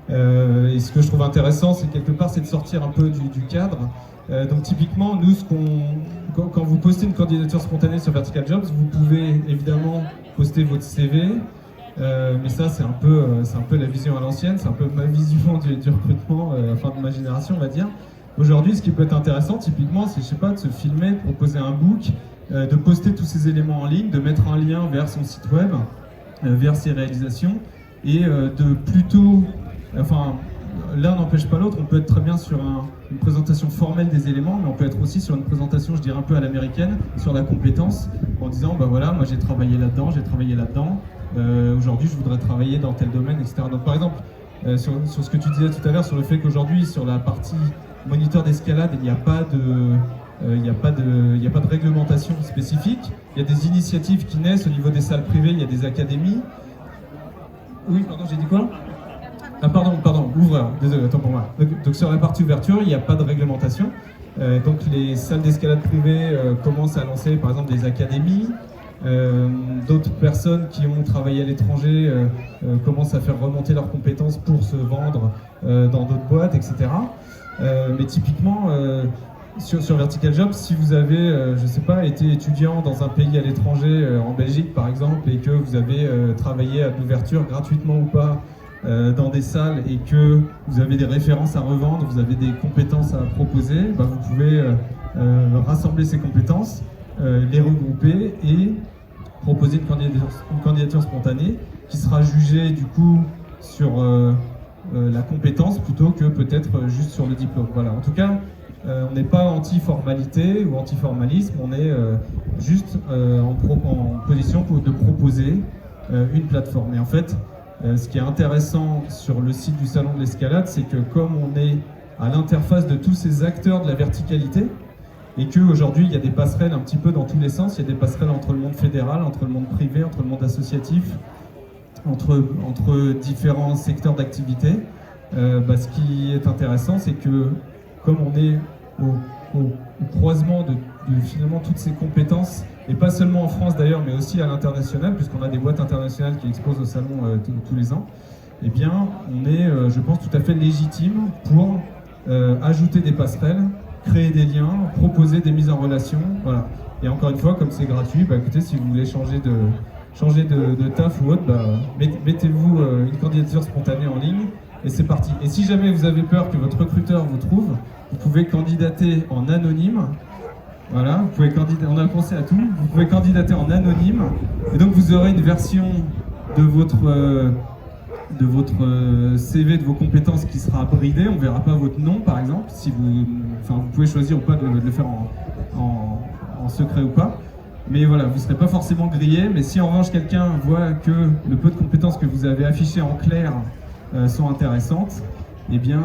Speaker 6: Et ce que je trouve intéressant, c'est quelque part, c'est de sortir un peu du cadre. Donc typiquement, nous, quand vous postez une candidature spontanée sur Vertical Jobs, vous pouvez évidemment poster votre CV. Mais ça, c'est un peu la vision à l'ancienne, c'est un peu ma vision du recrutement, enfin de ma génération, on va dire. Aujourd'hui, ce qui peut être intéressant, typiquement, c'est, je sais pas, de se filmer, de proposer un book, de poster tous ces éléments en ligne, de mettre un lien vers son site web, vers ses réalisations, et de plutôt, enfin, l'un n'empêche pas l'autre. On peut être très bien sur une présentation formelle des éléments, mais on peut être aussi sur une présentation, je dirais un peu à l'américaine, sur la compétence, en disant, bah voilà, moi j'ai travaillé là-dedans, aujourd'hui je voudrais travailler dans tel domaine, etc. Donc par exemple, sur ce que tu disais tout à l'heure, sur le fait qu'aujourd'hui, sur la partie moniteur d'escalade, il n'y a pas de réglementation spécifique. Il y a des initiatives qui naissent au niveau des salles privées, il y a des académies. Oui, pardon, j'ai dit quoi ? Ah pardon, ouvreur, désolé, attends pour moi. Donc sur la partie ouverture, il n'y a pas de réglementation. Donc les salles d'escalade privées commencent à lancer par exemple des académies. D'autres personnes qui ont travaillé à l'étranger commencent à faire remonter leurs compétences pour se vendre dans d'autres boîtes, etc. Mais typiquement, sur Vertical Jobs, si vous avez, je sais pas, été étudiant dans un pays à l'étranger, en Belgique par exemple, et que vous avez travaillé à l'ouverture gratuitement ou pas dans des salles et que vous avez des références à revendre, vous avez des compétences à proposer, bah, vous pouvez rassembler ces compétences, les regrouper et proposer une candidature spontanée qui sera jugée du coup sur la compétence plutôt que peut-être juste sur le diplôme. Voilà. En tout cas, on n'est pas anti-formalité ou anti-formalisme, on est juste en position de proposer une plateforme. Et en fait, ce qui est intéressant sur le site du Salon de l'Escalade, c'est que comme on est à l'interface de tous ces acteurs de la verticalité, et qu'aujourd'hui il y a des passerelles un petit peu dans tous les sens, il y a des passerelles entre le monde fédéral, entre le monde privé, entre le monde associatif, entre différents secteurs d'activité. Ce qui est intéressant, c'est que comme on est au croisement de finalement toutes ces compétences, et pas seulement en France d'ailleurs, mais aussi à l'international, puisqu'on a des boîtes internationales qui exposent au salon tous les ans, eh bien on est, je pense, tout à fait légitime pour ajouter des passerelles, créer des liens, proposer des mises en relation, voilà. Et encore une fois, comme c'est gratuit, bah écoutez, si vous voulez changer de taf ou autre, bah, mettez-vous une candidature spontanée en ligne et c'est parti. Et si jamais vous avez peur que votre recruteur vous trouve, vous pouvez candidater en anonyme. Voilà, vous pouvez candidater, on a pensé à tout, vous pouvez candidater en anonyme et donc vous aurez une version de votre CV, de vos compétences qui sera bridée, on ne verra pas votre nom par exemple, si vous pouvez choisir ou pas de le faire en secret ou pas, mais voilà, vous ne serez pas forcément grillé, mais si en revanche quelqu'un voit que le peu de compétences que vous avez affichées en clair sont intéressantes, eh bien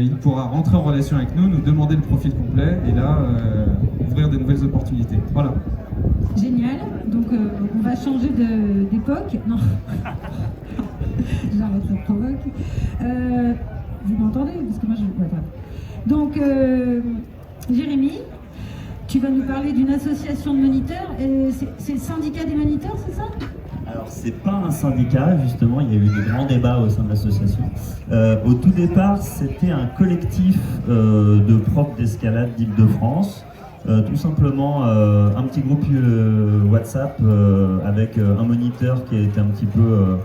Speaker 6: il pourra rentrer en relation avec nous, nous demander le profil complet et là ouvrir de nouvelles opportunités. Voilà.
Speaker 1: Génial, donc on va changer d'époque. Non. J'arrête, ça provoque. Vous m'entendez? Parce que moi je... Ouais, bref. Donc, Jérémy, tu vas nous parler d'une association de moniteurs. C'est le syndicat des moniteurs, c'est ça?
Speaker 3: Alors, c'est pas un syndicat, justement, il y a eu des grands débats au sein de l'association. Au tout départ, c'était un collectif de profs d'escalade d'Île-de-France. Tout simplement un petit groupe WhatsApp avec un moniteur qui était un petit peu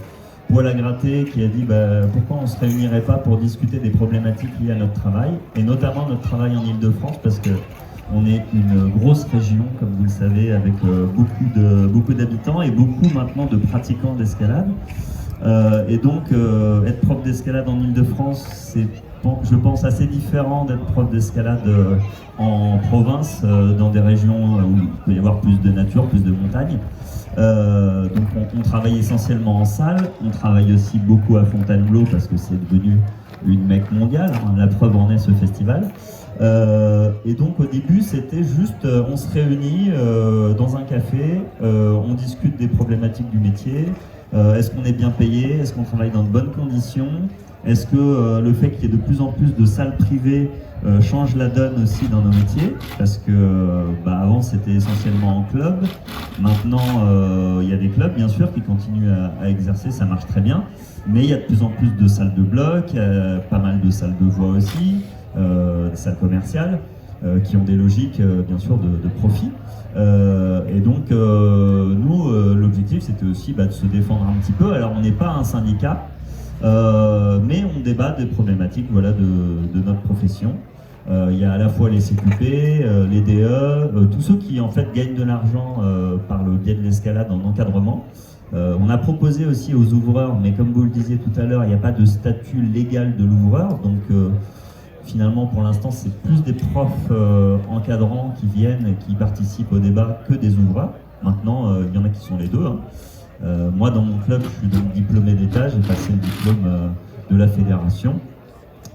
Speaker 3: poil à gratter, qui a dit pourquoi on ne se réunirait pas pour discuter des problématiques liées à notre travail, et notamment notre travail en Île-de-France, parce que on est une grosse région, comme vous le savez, avec beaucoup d'habitants et beaucoup maintenant de pratiquants d'escalade. Et donc, être prof d'escalade en Île-de-France, c'est, je pense, assez différent d'être prof d'escalade en province, dans des régions où il peut y avoir plus de nature, plus de montagnes. Donc on travaille essentiellement en salle, on travaille aussi beaucoup à Fontainebleau parce que c'est devenu une mecque mondiale, hein, la preuve en est ce festival. Et donc au début c'était juste, on se réunit dans un café, on discute des problématiques du métier, est-ce qu'on est bien payé, est-ce qu'on travaille dans de bonnes conditions, est-ce que le fait qu'il y ait de plus en plus de salles privées change la donne aussi dans nos métiers, parce que avant c'était essentiellement en club, maintenant il y a des clubs bien sûr qui continuent à exercer, ça marche très bien, mais il y a de plus en plus de salles de bloc, pas mal de salles de voix aussi, des salles commerciales qui ont des logiques bien sûr de profit. Et donc nous l'objectif c'était aussi de se défendre un petit peu. Alors on n'est pas un syndicat, mais on débat des problématiques de notre profession. Il y a à la fois les CQP, les DE, tous ceux qui en fait gagnent de l'argent par le biais de l'escalade en encadrement. On a proposé aussi aux ouvreurs, mais comme vous le disiez tout à l'heure, il n'y a pas de statut légal de l'ouvreur, donc finalement pour l'instant c'est plus des profs encadrants qui viennent et qui participent au débat que des ouvreurs. Maintenant il y en a qui sont les deux, hein. Moi dans mon club je suis donc diplômé d'État, j'ai passé le diplôme de la fédération.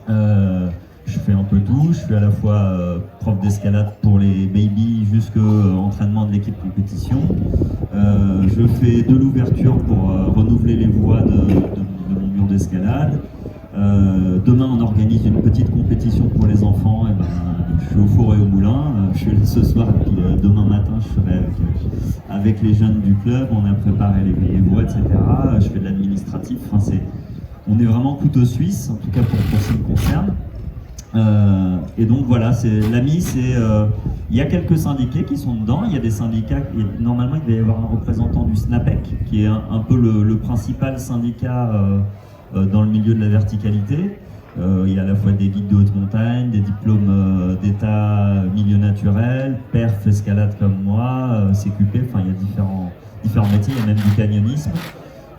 Speaker 3: Je fais un peu tout, je suis à la fois prof d'escalade pour les babies jusqu'au entraînement de l'équipe compétition. Je fais de l'ouverture pour renouveler les voies de mon mur d'escalade. Demain on organise une petite compétition pour les enfants, et je suis au four et au moulin. Je suis là ce soir, et puis demain matin, je serai avec les jeunes du club. On a préparé les veillez-vous, etc. Je fais de l'administratif. Enfin, on est vraiment couteau suisse, en tout cas pour ce qui me concerne. Et donc voilà, l'AMI, il y a quelques syndiqués qui sont dedans. Il y a des syndicats, normalement il devait y avoir un représentant du SNAPEC, qui est un peu le principal syndicat dans le milieu de la verticalité. Il y a à la fois des guides de haute montagne, des diplômes d'état milieu naturel, perf, escalade comme moi, CQP, enfin il y a différents métiers, il y a même du canyonisme.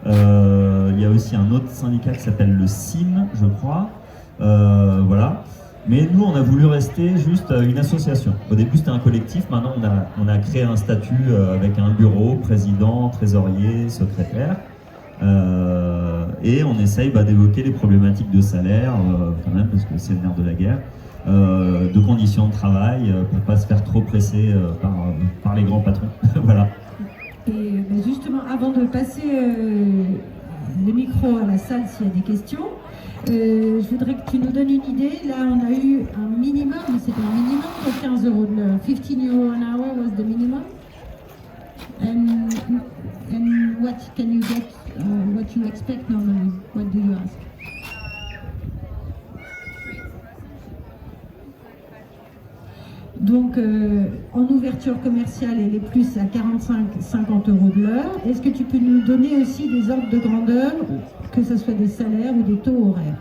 Speaker 3: Il y a aussi un autre syndicat qui s'appelle le CIM, je crois. Voilà. Mais nous, on a voulu rester juste une association. Au début, c'était un collectif. Maintenant, on a créé un statut avec un bureau, président, trésorier, secrétaire. Et on essaye d'évoquer les problématiques de salaire, quand même, parce que c'est le nerf de la guerre, de conditions de travail, pour ne pas se faire trop presser par les grands patrons. Voilà.
Speaker 1: Et justement, avant de passer le micro à la salle s'il y a des questions, je voudrais que tu nous donnes une idée. Là, on a eu un minimum, c'était un minimum de 15 euros de l'heure. 15 euros an hour was the minimum. And what can you get, what you expect normally? What do you ask? Donc, en ouverture commerciale, elle est plus à 45-50 euros de l'heure. Est-ce que tu peux nous donner aussi des ordres de grandeur, que ce soit des salaires ou des taux horaires?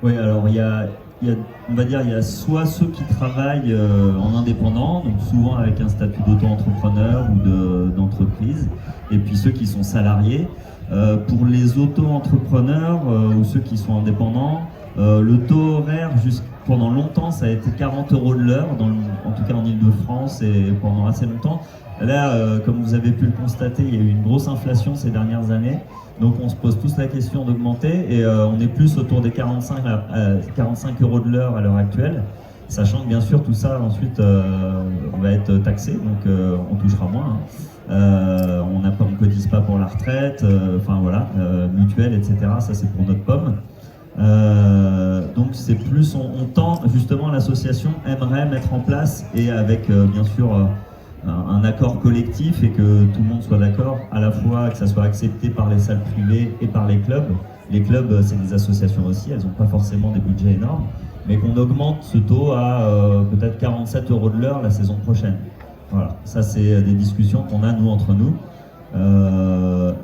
Speaker 3: Oui, alors on va dire, il y a soit ceux qui travaillent en indépendant, donc souvent avec un statut d'auto-entrepreneur ou d'entreprise, et puis ceux qui sont salariés. Pour les auto-entrepreneurs ou ceux qui sont indépendants, le taux horaire pendant longtemps ça a été 40 euros de l'heure, en tout cas en Ile-de-France et pendant assez longtemps. Là, comme vous avez pu le constater, il y a eu une grosse inflation ces dernières années, donc on se pose tous la question d'augmenter et on est plus autour des 45 euros de l'heure à l'heure actuelle, sachant que bien sûr tout ça ensuite va être taxé, donc on touchera moins. On ne cotise pas pour la retraite, enfin voilà, mutuelle, etc. Ça c'est pour notre pomme. Donc c'est plus, on tend justement, l'association aimerait mettre en place, et avec bien sûr un accord collectif et que tout le monde soit d'accord, à la fois que ça soit accepté par les salles privées et par les clubs. Les clubs, c'est des associations aussi, elles n'ont pas forcément des budgets énormes, mais qu'on augmente ce taux à peut-être 47 euros de l'heure la saison prochaine. Voilà, ça c'est des discussions qu'on a nous entre nous.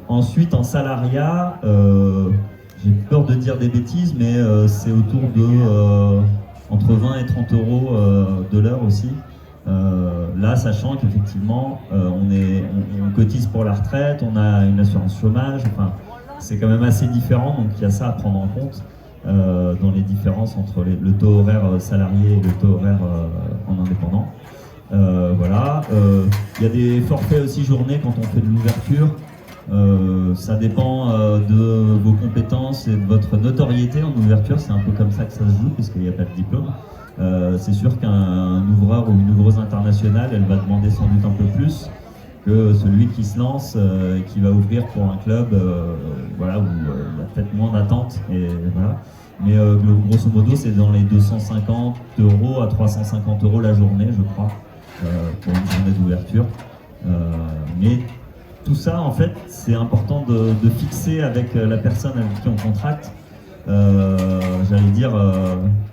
Speaker 3: Ensuite, en salariat, j'ai peur de dire des bêtises, mais c'est autour de entre 20 et 30 euros de l'heure aussi. Là, sachant qu'effectivement, on cotise pour la retraite, on a une assurance chômage, enfin, c'est quand même assez différent, donc il y a ça à prendre en compte dans les différences entre le taux horaire salarié et le taux horaire en indépendant. Voilà. Il y a des forfaits aussi journée quand on fait de l'ouverture. Ça dépend de vos compétences et de votre notoriété en ouverture, c'est un peu comme ça que ça se joue, puisqu'il n'y a pas de diplôme. C'est sûr qu'un ouvreur ou une ouvreuse internationale, elle va demander sans doute un peu plus que celui qui se lance et qui va ouvrir pour un club voilà, où il y a peut-être moins d'attente. Voilà. Mais grosso modo, c'est dans les 250 euros à 350 euros la journée, je crois, pour une journée d'ouverture. Mais tout ça, en fait, c'est important de fixer avec la personne avec qui on contracte, j'allais dire,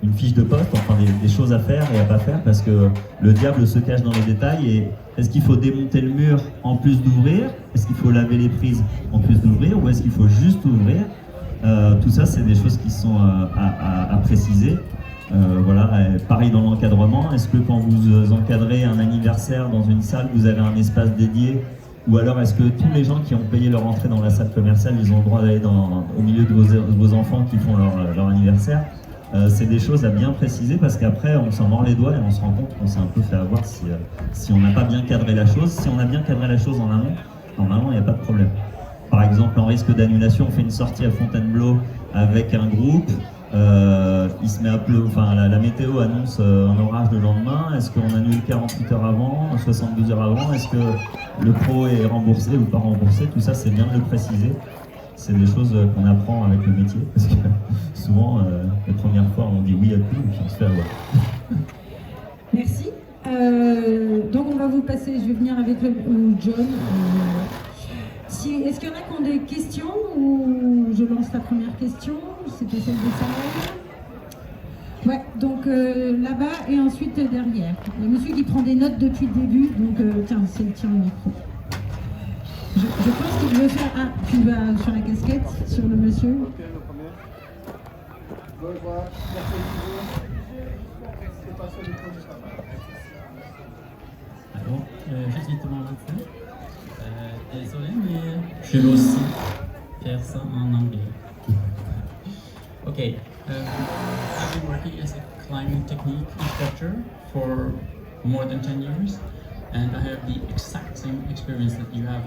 Speaker 3: une fiche de poste, enfin des choses à faire et à pas faire, parce que le diable se cache dans les détails. Et est-ce qu'il faut démonter le mur en plus d'ouvrir? Est-ce qu'il faut laver les prises en plus d'ouvrir? Ou est-ce qu'il faut juste ouvrir? Tout ça, c'est des choses qui sont à préciser. Voilà, pareil dans l'encadrement. Est-ce que quand vous encadrez un anniversaire dans une salle, vous avez un espace dédié? Ou alors est-ce que tous les gens qui ont payé leur entrée dans la salle commerciale, ils ont le droit d'aller au milieu de vos enfants qui font leur anniversaire? C'est des choses à bien préciser, parce qu'après on s'en mord les doigts et on se rend compte qu'on s'est un peu fait avoir si on n'a pas bien cadré la chose. Si on a bien cadré la chose en amont, normalement il n'y a pas de problème. Par exemple, en risque d'annulation, on fait une sortie à Fontainebleau avec un groupe. Il se met à pleuvoir, enfin la météo annonce un orage le lendemain. Est-ce qu'on annule 48 heures avant, 72 heures avant? Est-ce que le pro est remboursé ou pas remboursé? Tout ça, c'est bien de le préciser. C'est des choses qu'on apprend avec le métier, parce que souvent, les premières fois, on dit oui à tout et puis on se fait avoir.
Speaker 1: Merci. Donc on va vous passer, je vais venir avec John. Est-ce qu'il y en a qui ont des questions ou je lance la première question? C'était celle de Sarah. Ouais, donc là-bas et ensuite derrière. Il y a monsieur qui prend des notes depuis le début, donc tiens, c'est le tien le micro. Je pense qu'il veut faire... Ah, tu vas sur la casquette, sur le monsieur.
Speaker 7: Alors, je suis Thomas Vincent. Désolé, mais je vais aussi faire ça en anglais. Okay, I've been working as a climbing technique instructor for more than 10 years, and I have the exact same experience that you have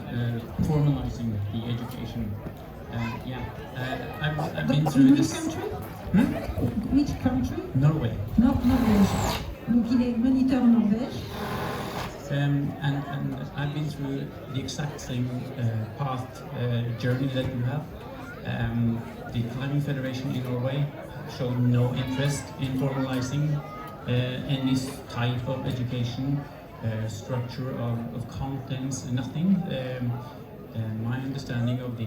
Speaker 7: formalizing the education. I've been through this.
Speaker 1: Which country? Which country?
Speaker 7: Norway.
Speaker 1: Norvège. Donc il est moniteur en Norvège.
Speaker 7: And I've been through the exact same path journey that you have. The Climbing Federation in Norway showed no interest in formalizing any type of education, structure of contents, nothing. My understanding of the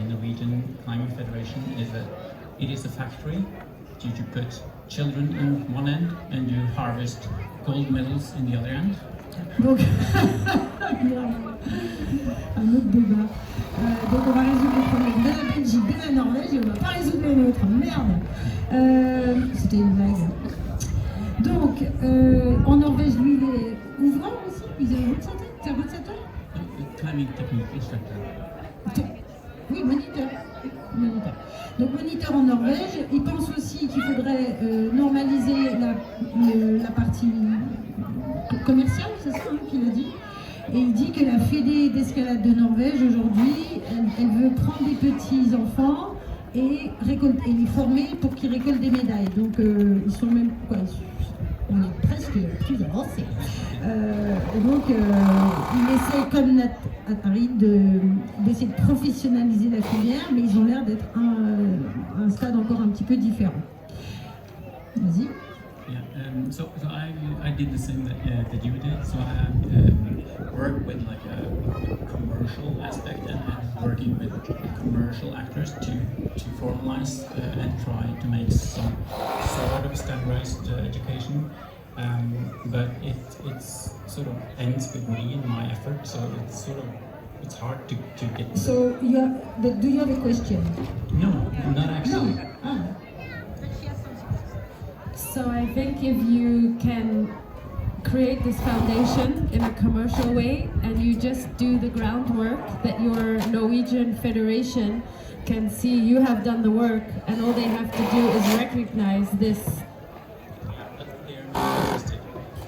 Speaker 7: Norwegian Climbing Federation is that it is a factory. You put children in one end and you harvest gold medals in the other end.
Speaker 1: Donc, un autre débat. Donc on va résoudre les problèmes de la Belgique, de la Norvège et on va pas résoudre les nôtres. Merde. C'était une blague. Donc, en Norvège, lui, il est ouvreur aussi. Il est roadsetter. T'es roadsetter?
Speaker 7: Climbing technique instructor.
Speaker 1: Oui, moniteur. Donc moniteur en Norvège, il pense aussi qu'il faudrait normaliser la partie commerciale, c'est ça qu'il a dit. Et il dit que la Fédé d'escalade de Norvège aujourd'hui, elle veut prendre des petits enfants et les former pour qu'ils récoltent des médailles. Donc ils sont même on est presque plus avancé. Donc il essaie comme Atari d'essayer de professionnaliser la filière, mais ils ont l'air d'être un stade encore un petit peu différent. Vas-y.
Speaker 7: Yeah, so I did the same that you did. So I worked with like a commercial aspect and working with commercial actors to formalize and try to make some sort of standardized education. But it sort of ends with me and my effort. So it's hard to get.
Speaker 1: So do you have a question?
Speaker 7: No, not actually.
Speaker 1: No. Ah.
Speaker 5: So I think if you can create this foundation in a commercial way and you just do the groundwork that your Norwegian Federation can see you have done the work and all they have to do is recognize this.
Speaker 7: But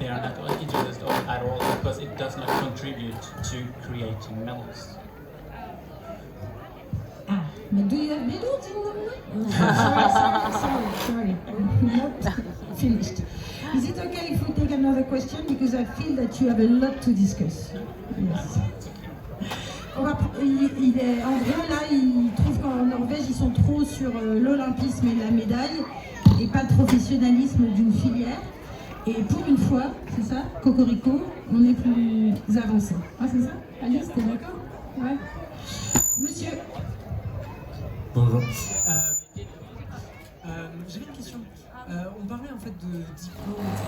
Speaker 7: they are not interested at all because it does not contribute to creating medals.
Speaker 1: Ah, but do you have medals in Norway? Sorry. Not finished. Is it okay if we take another question because I feel that you have a lot to discuss? Yes. En gros, là, il trouve qu'en Norvège, ils sont trop sur l'olympisme et la médaille et pas le professionnalisme d'une filière. Et pour une fois, c'est ça, Cocorico, on est plus avancé. Ah, c'est ça? Alice, t'es d'accord? Ouais. Monsieur.
Speaker 8: Bonjour. J'avais une question. On parlait en fait de diplôme, etc.,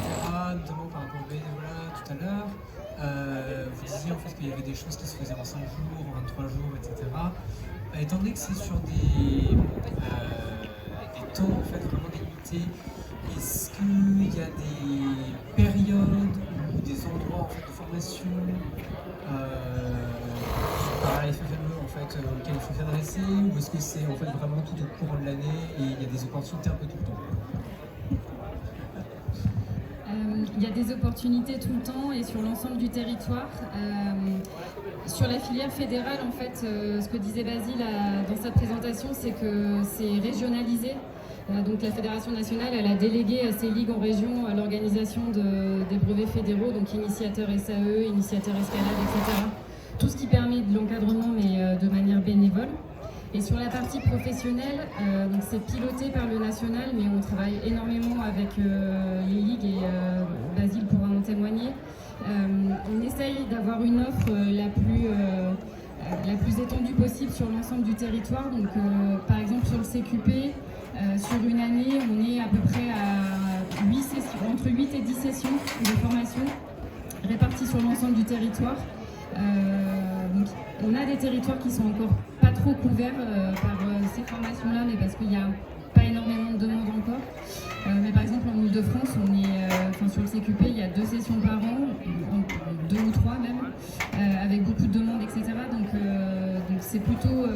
Speaker 8: notamment par rapport au bénévolat tout à l'heure. Vous disiez en fait qu'il y avait des choses qui se faisaient en 5 jours, en 23 jours, etc. Étant donné que c'est sur des temps en fait vraiment délimités, est-ce qu'il y a des périodes ou des endroits en fait de formation par les FFME en fait auxquels il faut s'adresser, ou est-ce que c'est en fait vraiment tout au cours de l'année et il y a des opportunités un peu tout le temps?
Speaker 4: Il y a des opportunités tout le temps et sur l'ensemble du territoire. Sur la filière fédérale, en fait, ce que disait Basile dans sa présentation, c'est que c'est régionalisé. Donc la Fédération nationale, elle a délégué à ses ligues en région l'organisation des brevets fédéraux, donc initiateurs SAE, initiateurs escalade, etc. Tout ce qui permet de l'encadrement, mais de manière bénévole. Et sur la partie professionnelle, donc c'est piloté par le national, mais on travaille énormément avec les ligues et Basile pourra en témoigner. dernier. On essaye d'avoir une offre la plus étendue possible sur l'ensemble du territoire. Donc, par exemple, sur le CQP, sur une année, on est à peu près à 8 sessions, entre 8 et 10 sessions de formation réparties sur l'ensemble du territoire. Donc, on a des territoires qui sont encore pas trop couverts par ces formations-là, mais parce qu'il n'y a pas énormément de demandes encore. Mais par exemple, en Ile-de-France, on est, sur le CQP, il y a 2 sessions par an, 2 ou 3 même, avec beaucoup de demandes, etc. Donc c'est plutôt,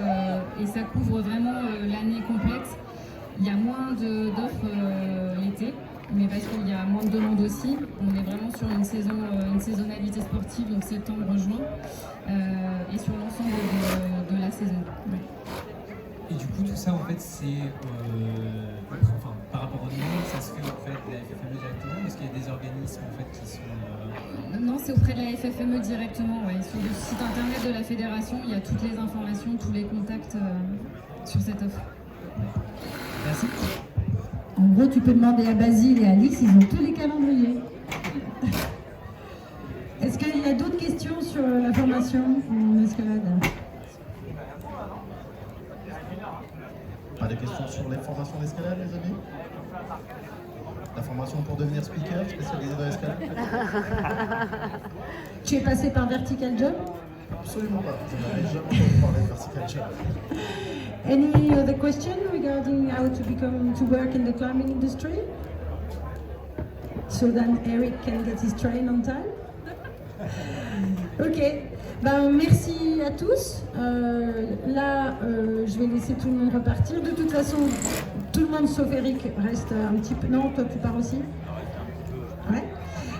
Speaker 4: et ça couvre vraiment l'année complète. Il y a moins d'offres l'été, mais parce qu'il y a moins de demandes aussi. On est vraiment sur une saisonnalité sportive, donc septembre-juin, et sur l'ensemble de la saison. Ouais.
Speaker 8: Et du coup, tout ça, en fait, c'est par rapport au nombre, ça se fait en fait de la FFME directement, parce qu'il y a des organismes en fait qui sont.
Speaker 4: Non, c'est auprès de la FFME directement. Ouais. Sur le site internet de la fédération, il y a toutes les informations, tous les contacts sur cette offre.
Speaker 8: Merci.
Speaker 1: En gros, tu peux demander à Basile et à Alice, ils ont tous les calendriers. Est-ce qu'il y a d'autres questions sur la formation en escalade?
Speaker 9: Pas de questions sur les formations d'escalade, les amis? La formation pour devenir speaker spécialisé dans l'escalade?
Speaker 1: Tu es passé par Vertical Job?
Speaker 9: Absolument pas. Je n'avais jamais entendu parler de Vertical Job.
Speaker 1: Any other question regarding how to work in the climbing industry? So that Eric can get his train on time? Ok. Merci à tous. Je vais laisser tout le monde repartir. De toute façon, tout le monde sauf Eric reste un petit peu. Non, toi tu pars aussi? Ouais.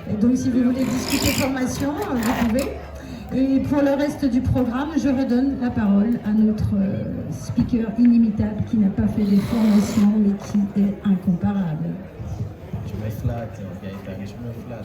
Speaker 1: Et donc si vous voulez discuter formation, vous pouvez. Et pour le reste du programme, je redonne la parole à notre speaker inimitable qui n'a pas fait des formations mais qui est incomparable.
Speaker 9: Je me flatte, Gaëtan, je me flatte.